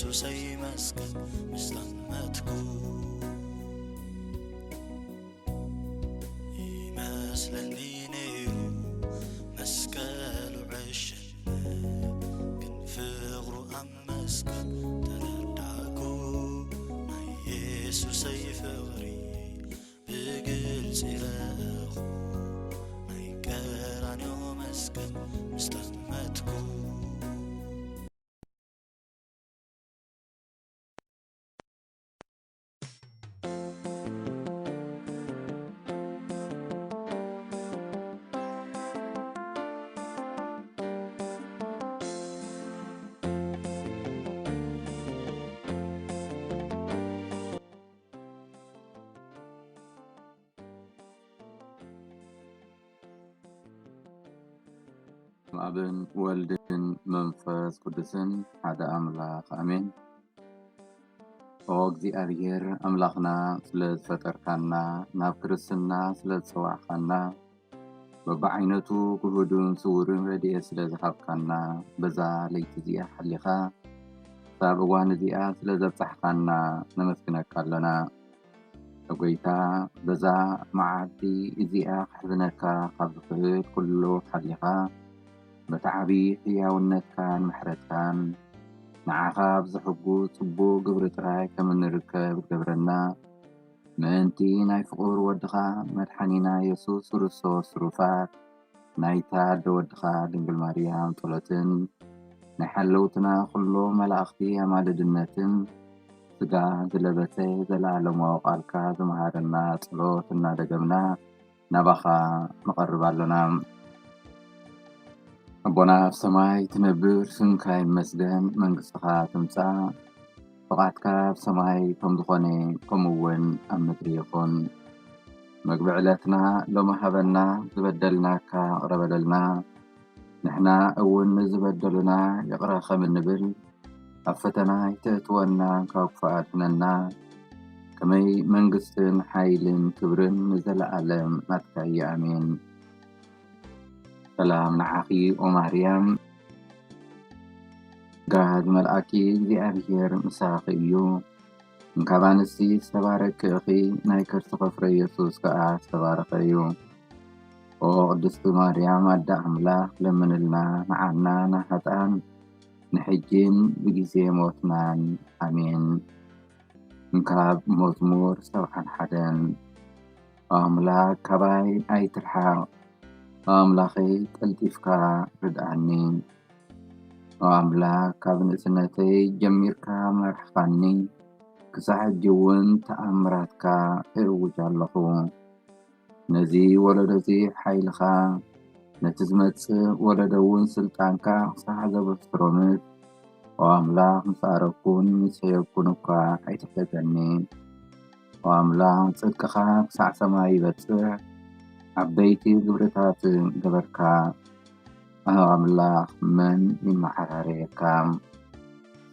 ኢየሱሰይ መስቀል ምስጠመትኩ ይመስለኒ ነይሩ መስቀሉ ዕሸነ ግን ፍቕሩ ኣብ መስቀል ተረዳእኩ ናይ ኢየሱሰይ ፍቕሪ ብግልፂ ረአኹ ናይ ቀራንዮ መስቀል ምስጠመትኩ አብን ወልድን መንፈስ ቅዱስን ሓደ አምላክ አሜን። ኦ እግዚአብሔር አምላክና ስለዝፈጠርካና ናብ ክርስትና ስለዝፀዋዕካና በብዓይነቱ ጉህዱን ስውርን ረድኤት ስለዝሃብካና በዛ ለይቲ እዚኣ ሓሊኻ ሳብ እዋን እዚኣ ስለዘብፃሕካና ነመስግነካ ኣለና። ጎይታ በዛ መዓልቲ እዚኣ ክሕዝነካ ካብ ዝኽእል ኩሉ ሓሊኻ በታዓቢ ሕያውነትካን ምሕረትካን ንዓኻ ብዝሕጉዝ ጽቡቕ ግብሪ ጥራይ ከም እንርከብ ዝገብረና ምእንቲ ናይ ፍቑር ወድኻ መድሓኒና ኢየሱስ ክርስቶስ ትሩፋት ናይታ ኣደ ወድኻ ድንግል ማርያም ጸሎትን ናይ ሓለውትና ኩሎ መላእኽቲ ኣማልድነትን ስጋ ዝለበሰ ዘለዓለማዊ ቃልካ ዝመሃረና ጸሎት እናደገምና ናባኻ ንቐርብ ኣለና። አቦና ኣብ ሰማይ ትነብር ስምካ ይመስገን መንግሥትኻ ትምጻእ ፍቓድካ ኣብ ሰማይ ከም ዝኾነ ከምኡውን ኣብ ምድሪ ይኹን። መግቢ ዕለትና ሎሚ ሃበና ዝበደልናካ ቅረበለልና ንሕና እውን ንዝበደሉና ይቕረ ከም እንብል ኣብ ፈተና ይተእትወና ካብ ክፉእ ኣድሕነና ከመይ መንግሥትን ሓይልን ክብርን ንዘለዓለም ናትካ እዩ ኣሜን። ሰላም ንዓኺ ኦ ማርያም ጋድ መልአኪ እግዚአብሔር ምሳኺ እዩ እንካብ ኣንስቲ ዝተባረኪ ኢኺ ናይ ከርሲ ፍሬ ኢየሱስ ከዓ ዝተባረኸ እዩ። ኦ ቅድስቲ ማርያም ኣደ ኣምላኽ ለምንልና ንዓና ናኃጥኣን ንሕጂን ብጊዜ ሞትናን ኣሜን። እንካብ መዝሙር 71 ኣምላክ ካባይ ኣይትርሓቕ ኣምላኸይ ቀልጢፍካ ርድኣኒ ኣምላክ ካብ ንእስነተይ ጀሚርካ መርሕኻኒ ክሳብ ሕጂ እውን ተኣምራትካ እውጅ ኣለኹ። ነዚ ወለዶ እዚ ሓይልኻ ነቲ ዝመጽእ ወለዶ እውን ስልጣንካ ክሳብ ዘበስሮምት ኣምላኽ ምስ ኣረኩን ምስ ሕየኩን እኳ ኣይትሕገዘኒ ኣምላኽ ጽድቅኻ ክሳብ ሰማይ ይበጽሕ ዓበይቲ ግብርታት ገበርካ ኣምላኽ መን ይመሓራረየካ።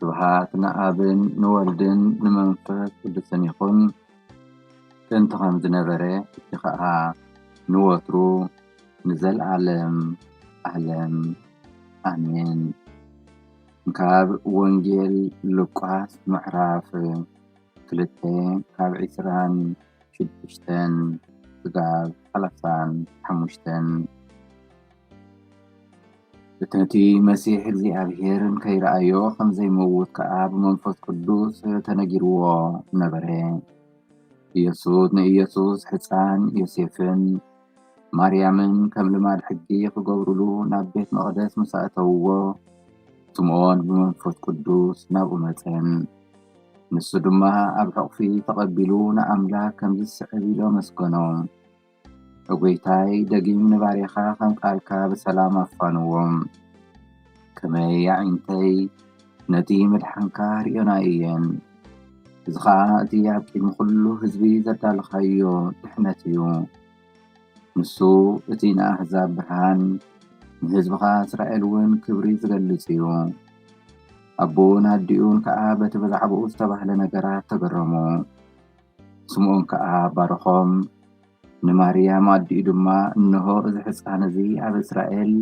ስብሃት ንኣብን ንወልድን ንመንፈስ ቅዱስን ይኹን ጥንቲ ከም ዝነበረ ሕጂ ከዓ ንወትሩ ንዘለዓለም ዓለም ኣሜን። ካብ ወንጌል ሉቃስ ምዕራፍ 2 ካብ 26 ክሳብ 35 እተቲ መሲሕ እግዚኣብሔርን ከይረኣዮ ከም ዘይመውት ከዓ ብመንፈስ ቅዱስ ተነጊርዎ ነበረ። ንኢየሱስ ሕፃን ዮሴፍን ማርያምን ከም ልማድ ሕጊ ክገብርሉ ናብ ቤት መቕደስ ምስ ኣተውዎ ስምዖን ብመንፈስ ቅዱስ ናብኡ መፀን። ንሱ ድማ ኣብ ሕቑፊ ተቐቢሉ ንኣምላክ ከም ዝስዕብ ኢሎ መስገኖም። እጎይታይ ደጊም ንባርያኻ ከም ቃልካ ብሰላም ኣፋንዎም። ከመይ ኣዒንተይ ነቲ ምድሓንካ ርዮና እየን። እዚ ከዓ እቲ ኣብ ቅድሚ ኩሉ ህዝቢ ዘዳለኻዮ ድሕነት እዩ። ንሱ እቲ ንኣሕዛብ ብርሃን ንህዝብኻ እስራኤል እውን ክብሪ ዝገልጽ እዩ። ኣቦን ኣዲኡን ከዓ በቲ ብዛዕባኡ ዝተባህለ ነገራት ተገረሙ። ስምዖን ከዓ ባረኾም። ንማርያም ኣዲኡ ድማ እንሆ እዚ ሕፃን እዚ ኣብ እስራኤል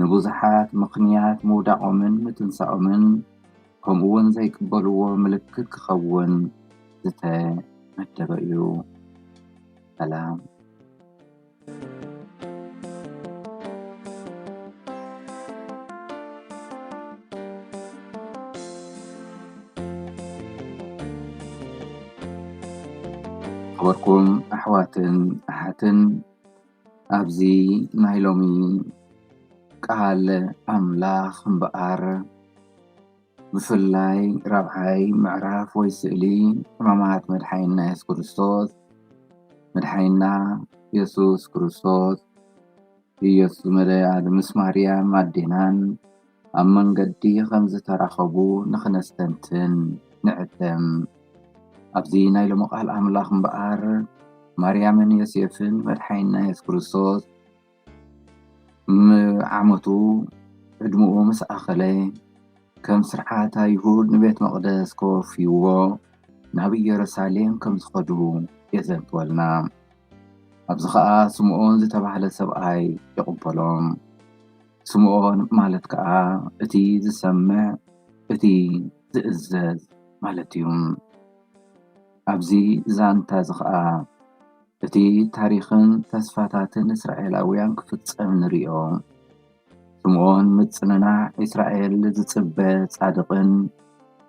ንብዙሓት ምኽንያት ምውዳቖምን ምትንሳኦምን ከምኡውን ዘይቅበልዎ ምልክት ክኸውን ዝተመደበ እዩ። ሰላም። خبركم أحواتن أحتن أبزي نايلومي قال أملاخ بقر بفلاي ربعي معرف ويسئلي حمامات مدحينا يسوس كريستوس مدحينا يسوس كريستوس يسوس مدى مس مريم مدينان أمن قدي خمسة تراخبو نخنستنتن نعتم أبزي نايلومي قال أملاخ بقر مريم يوسفن مدحينا يسوس كريستوس عمتو عدمو مس أخلي كم سرعات يهود نبيت مقدس كوفيو نبي يرسالين كم سخدو يزنت ولنا أبزخاء سمعون زتبع لسبعي يقبلهم سمعون مالتك اتي زسمع اتي زئزز مالتيوم أبزي زانتا زخاء اتي تاريخن تسفاتاتن إسرائيلاويان كفتسم نريهم سمعون متصننا إسرائيل زتصبت صادقن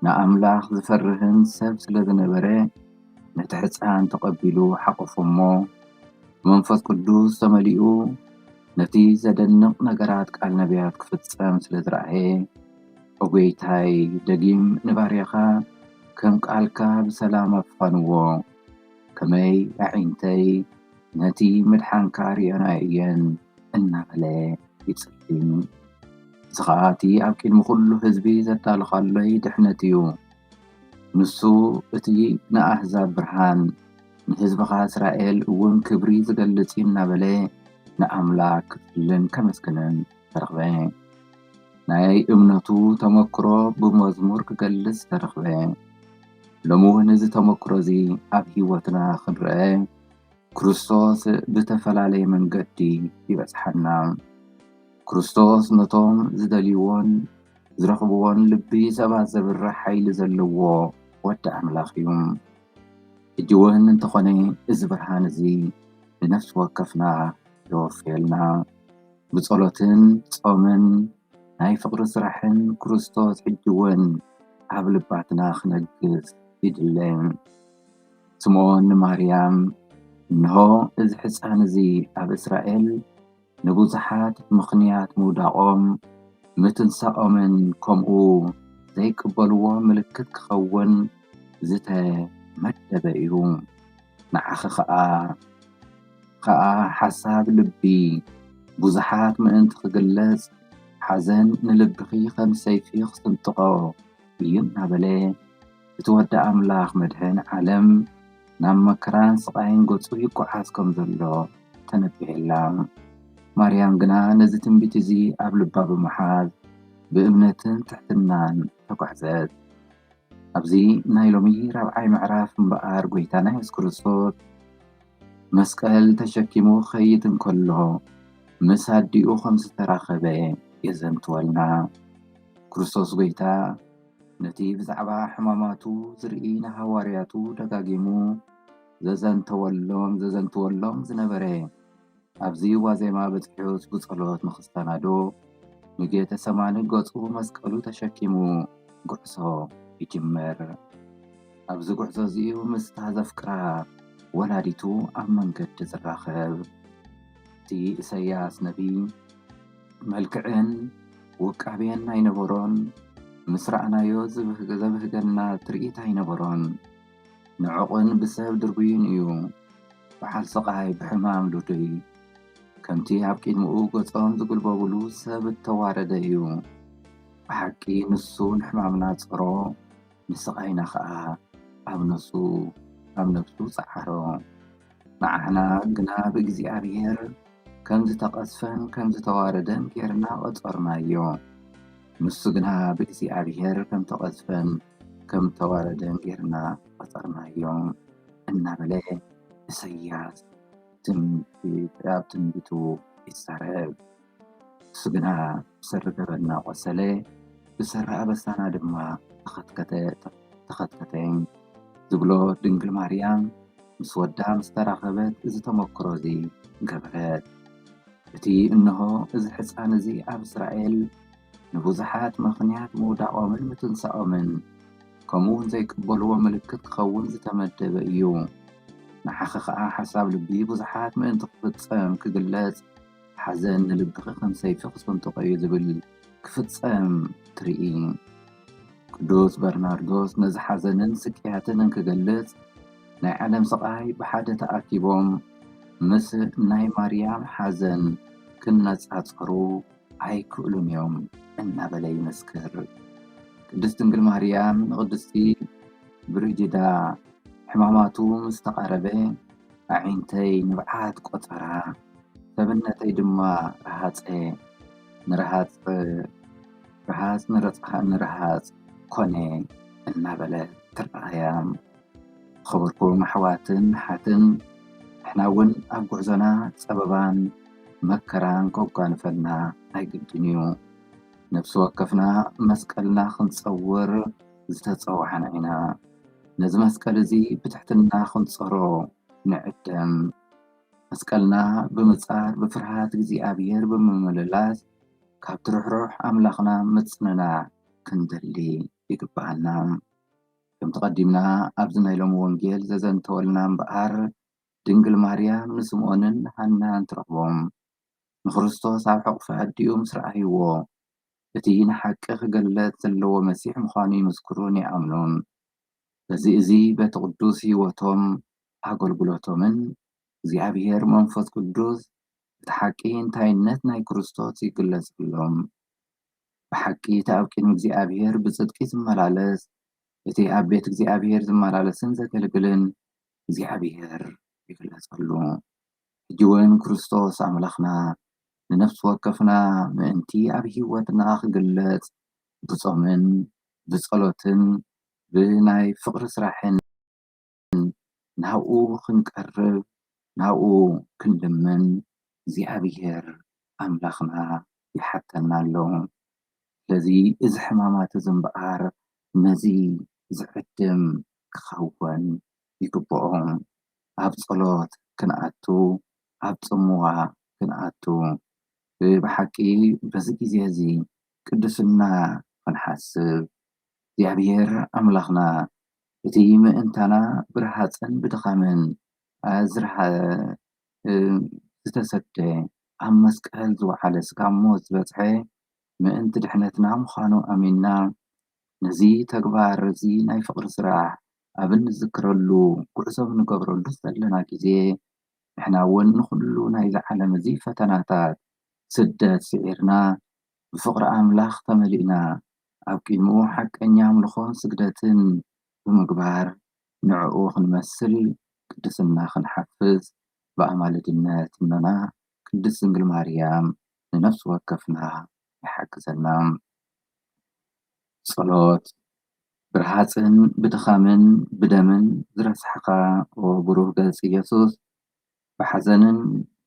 نأملاخ زفرهن سب سلذنبره نتحسان تقبلو حقفمو منفذ قدوس تملئو نتي زدنق نقرات قال نبيات كفتسام سلذرعي وقويتاي دقيم نباريخا كم قالكا بسلام أفنوو كمي أعينتي نتي مدحان كاريانا إيان النغلي يتصلين زخاتي أبكين مخلو حزبي زتالخالي دحنتيو نسو اتي نأحزاب برهان نحزبخا إسرائيل وون كبري زقلتين نابلي نأملاك لن كمسكنن ترخبين ناي امنتو تمكرو بمزمور كقلس ترخبين لمو نزي تمكرو زي أب هيوتنا خنرأي كريستوس بتفلالي من قدي يبسحنا كريستوس نتوم زدليون زرخبون لبي سبع زبر حيل زلوو ود أملاخيوم الجوان انتخوني ازبرهان زي لنفس وقفنا يوفيلنا بصولتن صومن ناي فقر سرحن كريستوس الجوان عبل بعتنا خنقز يدلين سمعون مريم انهو از حسان زي اب اسرائيل نبوزحات مخنيات موداقوم متنساقومن كومو زي قبلوو ملكت كخون زتا مدبا ايوم نعخ خاء حساب لبي بوزحات من انت خقلز حزن نلبخي خم سيفي خسنطقو يمنا بلي بتودى أملاخ مدهن عالم نام مكران سقاين قدسو يكو حاسكم ذلو تنبيه اللام مريم قنا نزتن بتزي قبل باب محاذ بإمنتن تحتنان تقعزت أبزي نايلومي ربعي معراف مبقار قويتانا يسكر الصوت مسكال تشكيمو خيطن كله مساديو خمس تراخبه يزنت ولنا كريستوس قويتا نتي بزعبا حماماتو زرئينا هوارياتو دقاقيمو ززن تولوم زنبره أبزي وازيما بتحيوس بصلوت مخستانادو نجيت سماني قوصو مسكالو تشكيمو قعصو يجمر أبزي قعصو زيو مستهزف كرا ولاديتو أمن قد زراخب تي إسياس نبي ملكعن وكعبين ناينبورون مسرعنا يوزب زبهجنا ترقيت هينبورون نعقن بسبب دربين يو وحال سقاي بحمام لودي كمتي عبكين مؤوقت أنزق البابلو سبب التوارد يو وحكي نسو نحمامنا تصرو نسقاينا خاء أم نفسو صحرو معنا قنا بقزي أبير كمز تقصفن كمز تواردن كيرنا أتصرنا يو نسقنا بقزي أبير كم تقصفن كم تواردن كيرنا أتصرنا يو إنا بليه إسياس تنبيتو يسارب سقنا سرقبنا وسلي ብሰራዕ በሳና ድማ ተኸትከተኝ ዝብሎ ድንግል ማርያም ምስ ወዳ ምስ ተራኸበት እዚ ተመክሮ እዚ ገበረት። እቲ እንሆ እዚ ሕፃን እዚ ኣብ እስራኤል ንብዙሓት ምኽንያት ምውዳቖምን ምትንሳቖምን ከምኡውን ዘይቅበልዎ ምልክት ክኸውን ዝተመደበ እዩ። ንዓኺ ከዓ ሓሳብ ልቢ ብዙሓት ምእንቲ ክፍፀም ክግለጽ ሓዘን ንልብኺ ከም ሰይፊ ክስንጥቆ እዩ ዝብል ክፍፀም ትርኢ። ቅዱስ በርናርዶስ ነዚ ሓዘንን ስቅያትን ክገልጽ ናይ ዓለም ስቓይ ብሓደ ተኣኪቦም ምስ ናይ ማርያም ሓዘን ክነጻጸሩ ኣይክእሉን እዮም እናበለ ይመስክር። ቅድስት ድንግል ማርያም ንቅድስቲ ብርጅዳ ሕማማቱ ምስ ተቓረበ ኣዒንተይ ንብዓት ቆፀራ ሰብነተይ ድማ ረሃፀ ንረሃፅ ኮነ እናበለ ትረኣያ። ክቡርኩም ኣሕዋትን ሓትን ንሕና እውን ኣብ ጉዕዞና ፀበባን መከራን ከጓንፈልና ኣይግድን እዩ። ነብሲ ወከፍና መስቀልና ክንፀውር ዝተፀዋዕና ኢና። ነዚ መስቀል እዚ ብትሕትና ክንፀሮ ንዕደም። መስቀልና ብምጻር ብፍርሃት እግዚኣብሔር ብምምልላስ ካብ ትርሕሩሕ ኣምላኽና ምፅንናዕ ክንደሊ ይግባአና። ከም ተቐዲምና ኣብዚ ናይ ሎሚ ወንጌል ዘዘንተወልና እምበኣር ድንግል ማርያም ንስምዖንን ሃናን ትረኽቦም ንክርስቶስ ኣብ ሕቑፊ ኣዲኡ ምስ ረኣይዎ እቲ ንሓቂ ክገለጽ ዘለዎ መሲሕ ምዃኑ ይምስክሩን ይኣምኑን። በዚ እዚ በቲ ቅዱስ ህይወቶም ኣገልግሎቶምን እግዚኣብሔር መንፈስ ቅዱስ እቲ ሓቂ እንታይነት ናይ ክርስቶስ ይግለጽሎም። ብሓቂ ተኣብቂን እግዚኣብሔር ብጽድቂ ዝመላለስ እቲ ኣብ ቤት እግዚኣብሔር ዝመላለስን ዘገልግልን እግዚኣብሔር ይግለጸሉ። ሕጂ እውን ክርስቶስ ኣምላኽና ንነፍሲ ወከፍና ምእንቲ ኣብ ህይወትና ክግለጽ ብጾምን ብጸሎትን ብናይ ፍቕሪ ስራሕን ናብኡ ክንቀርብ ናብኡ ክንልምን እግዚኣብሔር ኣምላኽና ይሓተና ኣሎ። ስለዚ እዚ ሕማማት እዚ እምበኣር ነዚ ዝዕድም ክኸውን ይግብኦ። ኣብ ጸሎት ክንኣቱ ኣብ ጽምዋ ክንኣቱ ብሓቂ በዚ ግዜ እዚ ቅድስና ክንሓስብ እግዚኣብሔር ኣምላኽና እቲ ምእንታና ብረሃፅን ብድኻምን ዝተሰደ ኣብ መስቀል ዝወዓለ ስካብ ሞት ዝበፅሐ ምእንቲ ድሕነትና ምዃኑ ኣሚንና ነዚ ተግባር እዚ ናይ ፍቕሪ ስራሕ ኣብ እንዝክረሉ ጉዕዞ ንገብረሉ ዘለና ግዜ ንሕና እውን ንኩሉ ናይዚ ዓለም እዚ ፈተናታት ስደት ስዒርና ብፍቕሪ ኣምላኽ ተመሊእና ኣብ ቅድሙ ሓቀኛ ኣምልኾን ስግደትን ብምግባር ንዕኡ ክንመስል ቅድስና ክንሓፍዝ ብኣማልድነት እኖና ቅድስት ድንግል ማርያም ንነፍሲ ወከፍና ይሓግዘና። ጸሎት ብርሃፅን ብድኻምን ብደምን ዝረስሐኻ ብሩህ ገጽ ኢየሱስ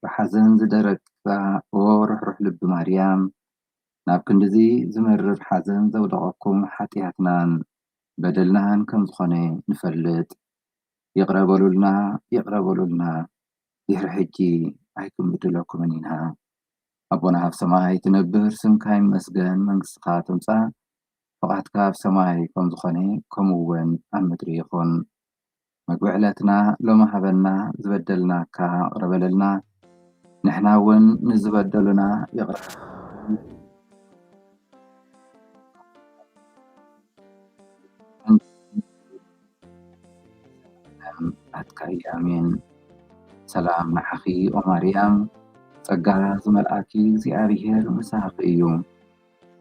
ብሓዘን ዝደረቅካ ርሕሩሕ ልቢ ማርያም ናብ ክንዲዚ ዝመርር ሓዘን ዘውደቐኩም ሓጢኣትናን በደልናን ከም ዝኾነ ንፈልጥ። ይቕረበሉልና ድሕሪ ሕጂ ኣይክንብድለኩምን ኢና። ኣቦና ኣብ ሰማይ ትነብር፣ ስምካ ይመስገን፣ መንግስትኻ ትምጻእ፣ ፈቓድካ ኣብ ሰማይ ከም ዝኾነ ከምኡ እውን ኣብ ምድሪ ይኹን። ምግቢ ዕለትና ሎሚ ሃበና፣ ዝበደልናካ ቅረበለልና ንሕና እውን ንዝበደሉና ይቕረ ኣትካይ ኣሜን። ሰላም ንዓኺ ኦ ማርያም ጸጋ ዝመልኣኪ እግዚኣብሔር ምሳኺ እዩ።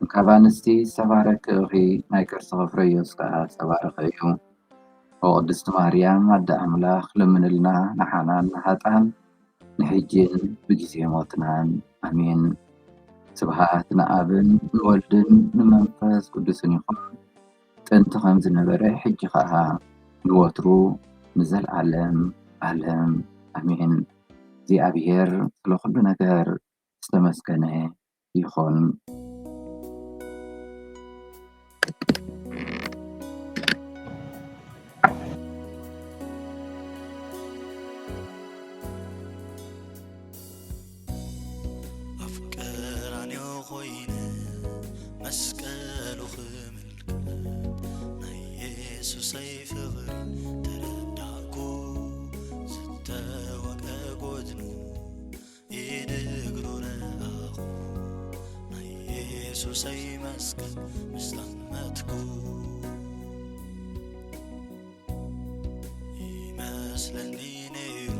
እንካብ ኣንስቲ ዝተባረክ ኢኺ ናይ ከርስኺ ፍረ ኢየሱስ ከዓ ዝተባረኸ እዩ። ኦ ቅድስቲ ማርያም ኣደ ኣምላኽ ለምንልና ንሓናን ንሃጣን ንሕጂን ብግዜ ሞትናን ኣሜን። ስብሃት ንኣብን ንወልድን ንመንፈስ ቅዱስን ይኹን ጥንቲ ከም ዝነበረ ሕጂ ከዓ ንወትሩ ንዘለዓለም ዓለም ኣሜን። እግዚኣብሔር ስለኩሉ ነገር ዝተመስገነ ይኹን። ኮይነ መስቀሉ ክምልክት ናይ ኢየሱሰይ ፍቕሪ ተረዳእኩ ዝተወቅዐ ጎድኑ ኢድ እግሩ ረኣኹ ናይ ኢየሱሰይ መስቀል ምስ ጠመትኩ ይመስለኒ ነይሩ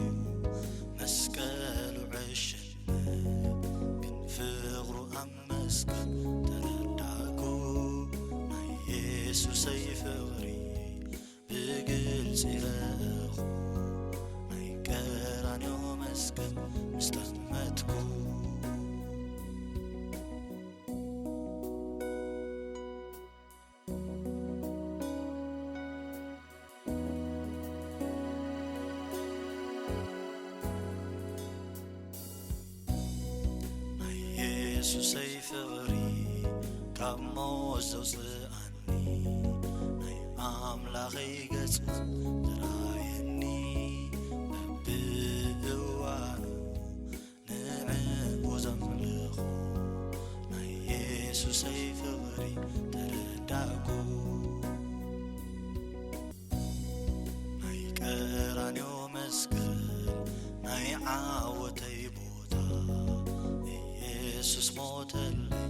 መስቀሉ ዕሸነት ግን ፍቕሩ ኣብ መስቀል ተረዳእኩ ናይ ኢየሱሰይ ፍቕሪ ብግልፂ ረአኹ ናይ ቀራንዮ መስቀል ምስ ጠመትኩ ኢየሱሰይ ፍቕሪ ካብ ሞት ዘውፅኣኒ ናይ ኣምላኸይ ገጽ ዝራየኒ በብእዋኑ ንዕኡ ዘምልኹ ናይ ኢየሱሰይ ፍቕሪ ተረዳእኩ ናይ ቀራንዮ መስቀል ናይ ዓወተይ ቦታ ኢየሱስ ሞተለይ